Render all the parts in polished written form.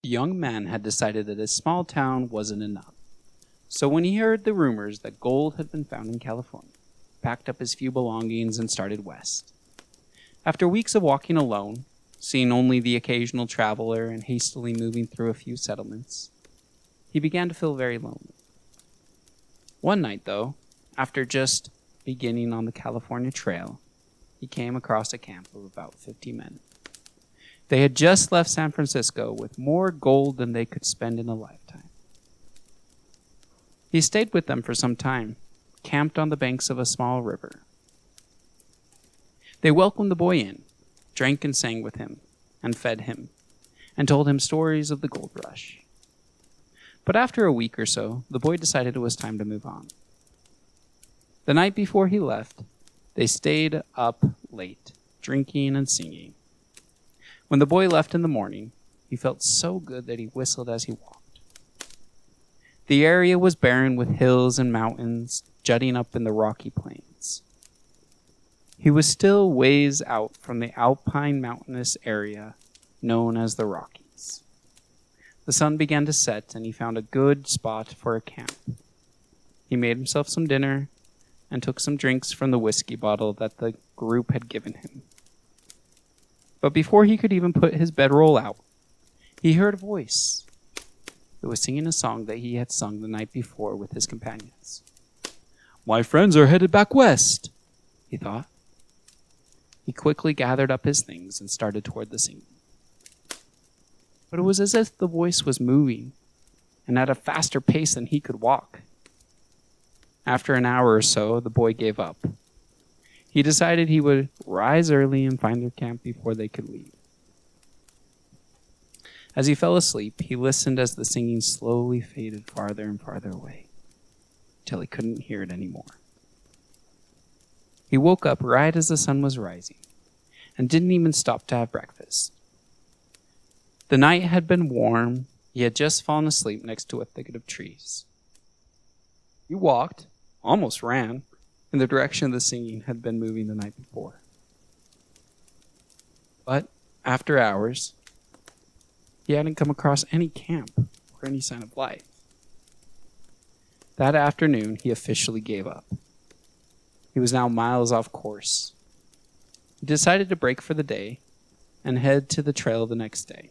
The young man had decided that his small town wasn't enough. So when he heard the rumors that gold had been found in California, he packed up his few belongings and started west. After weeks of walking alone, seeing only the occasional traveler and hastily moving through a few settlements, he began to feel very lonely. One night, though, after just beginning on the California Trail, he came across a camp of about 50 men. They had just left San Francisco with more gold than they could spend in a lifetime. He stayed with them for some time, camped on the banks of a small river. They welcomed the boy in, drank and sang with him, and fed him, and told him stories of the gold rush. But after a week or so, the boy decided it was time to move on. The night before he left, they stayed up late, drinking and singing. When the boy left in the morning, he felt so good that he whistled as he walked. The area was barren with hills and mountains jutting up in the rocky plains. He was still ways out from the alpine mountainous area known as the Rockies. The sun began to set, and he found a good spot for a camp. He made himself some dinner and took some drinks from the whiskey bottle that the group had given him. But before he could even put his bedroll out, he heard a voice. It was singing a song that he had sung the night before with his companions. "My friends are headed back west," he thought. He quickly gathered up his things and started toward the singing. But it was as if the voice was moving, and at a faster pace than he could walk. After an hour or so, the boy gave up. He decided he would rise early and find their camp before they could leave. As he fell asleep, he listened as the singing slowly faded farther and farther away, till he couldn't hear it anymore. He woke up right as the sun was rising, and didn't even stop to have breakfast. The night had been warm. He had just fallen asleep next to a thicket of trees. He walked, almost ran, in the direction the singing had been moving the night before. But after hours, he hadn't come across any camp or any sign of life. That afternoon, he officially gave up. He was now miles off course. He decided to break for the day and head to the trail the next day.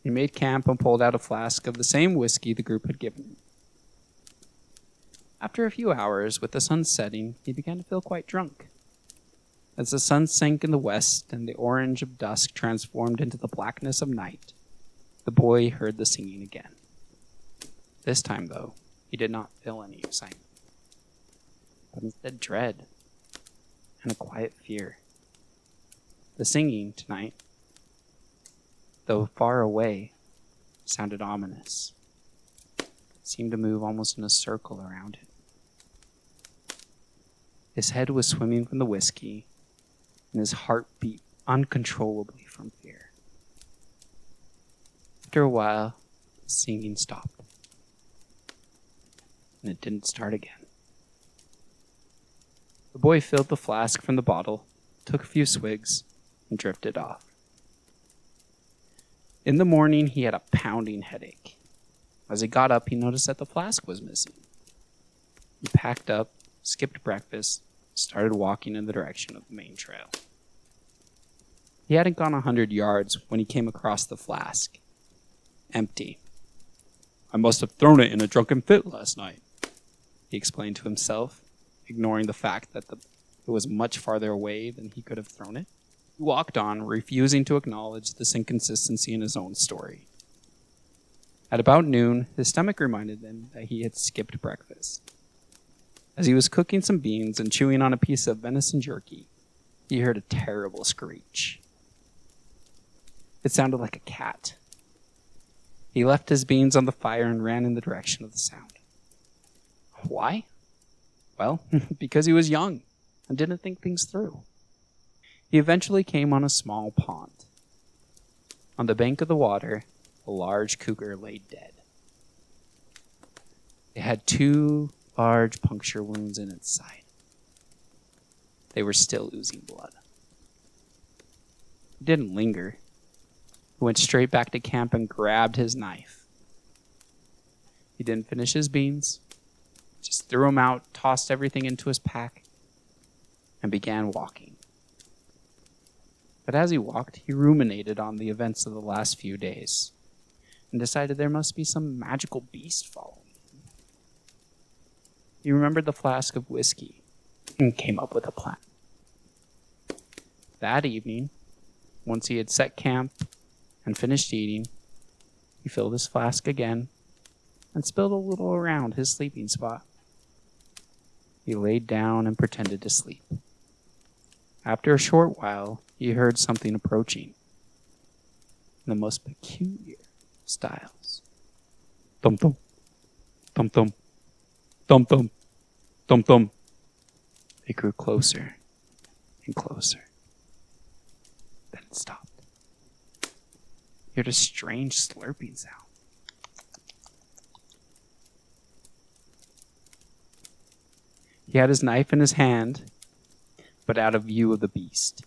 He made camp and pulled out a flask of the same whiskey the group had given him. After a few hours, with the sun setting, he began to feel quite drunk. As the sun sank in the west and the orange of dusk transformed into the blackness of night, the boy heard the singing again. This time, though, he did not feel any excitement, but instead dread and a quiet fear. The singing tonight, though far away, sounded ominous. It seemed to move almost in a circle around him. His head was swimming from the whiskey, and his heart beat uncontrollably from fear. After a while, the singing stopped, and it didn't start again. The boy filled the flask from the bottle, took a few swigs, and drifted off. In the morning, he had a pounding headache. As he got up, he noticed that the flask was missing. He packed up, skipped breakfast, started walking in the direction of the main trail. He hadn't gone 100 yards when he came across the flask. Empty. "I must have thrown it in a drunken fit last night," he explained to himself, ignoring the fact that it was much farther away than he could have thrown it. He walked on, refusing to acknowledge this inconsistency in his own story. At about noon, his stomach reminded him that he had skipped breakfast. As he was cooking some beans and chewing on a piece of venison jerky, he heard a terrible screech. It sounded like a cat. He left his beans on the fire and ran in the direction of the sound. Why? Well, because he was young and didn't think things through. He eventually came on a small pond. On the bank of the water, a large cougar lay dead. It had 2 large puncture wounds in its side. They were still oozing blood. It didn't linger. He went straight back to camp and grabbed his knife. He didn't finish his beans, just threw them out, tossed everything into his pack, and began walking. But as he walked, he ruminated on the events of the last few days and decided there must be some magical beast following him. He remembered the flask of whiskey and came up with a plan. That evening, once he had set camp and finished eating, he filled his flask again and spilled a little around his sleeping spot. He laid down and pretended to sleep. After a short while, he heard something approaching in the most peculiar styles. Thump-thump, thump-thump, thump-thump, thump-thump. It grew closer and closer. Then it stopped. He heard a strange slurping sound. He had his knife in his hand, but out of view of the beast.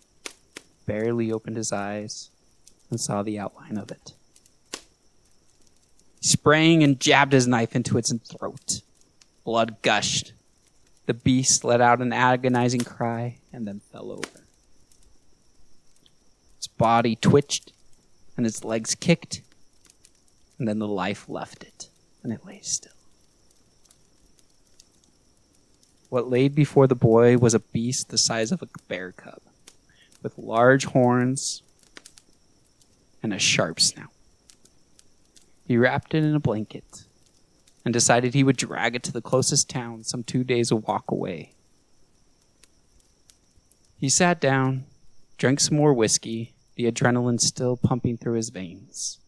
Barely opened his eyes and saw the outline of it. He sprang and jabbed his knife into its throat. Blood gushed. The beast let out an agonizing cry and then fell over. Its body twitched and its legs kicked, and then the life left it and it lay still. What laid before the boy was a beast the size of a bear cub, with large horns and a sharp snout. He wrapped it in a blanket and decided he would drag it to the closest town, some 2 days a walk away. He sat down, drank some more whiskey, the adrenaline still pumping through his veins.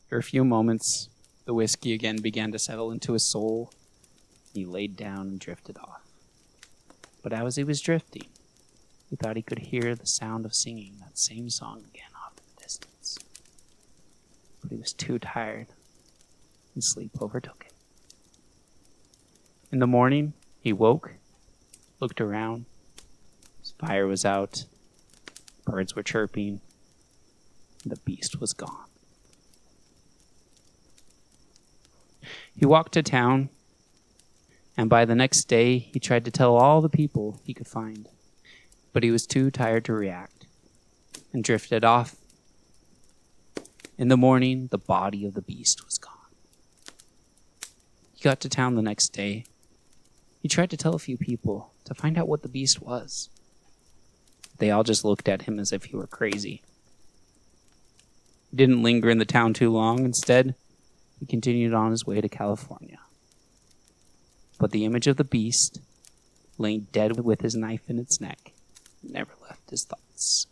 For a few moments, the whiskey again began to settle into his soul. He laid down and drifted off. But as he was drifting, he thought he could hear the sound of singing that same song again off in the distance. But he was too tired, and sleep overtook him. In the morning, he woke, looked around. His fire was out, birds were chirping, and the beast was gone. He walked to town, and by the next day, he tried to tell all the people he could find. But he was too tired to react, and drifted off. In the morning, the body of the beast was gone. He got to town the next day. He tried to tell a few people to find out what the beast was. They all just looked at him as if he were crazy. He didn't linger in the town too long. Instead, he continued on his way to California. But the image of the beast, laying dead with his knife in its neck, never left his thoughts.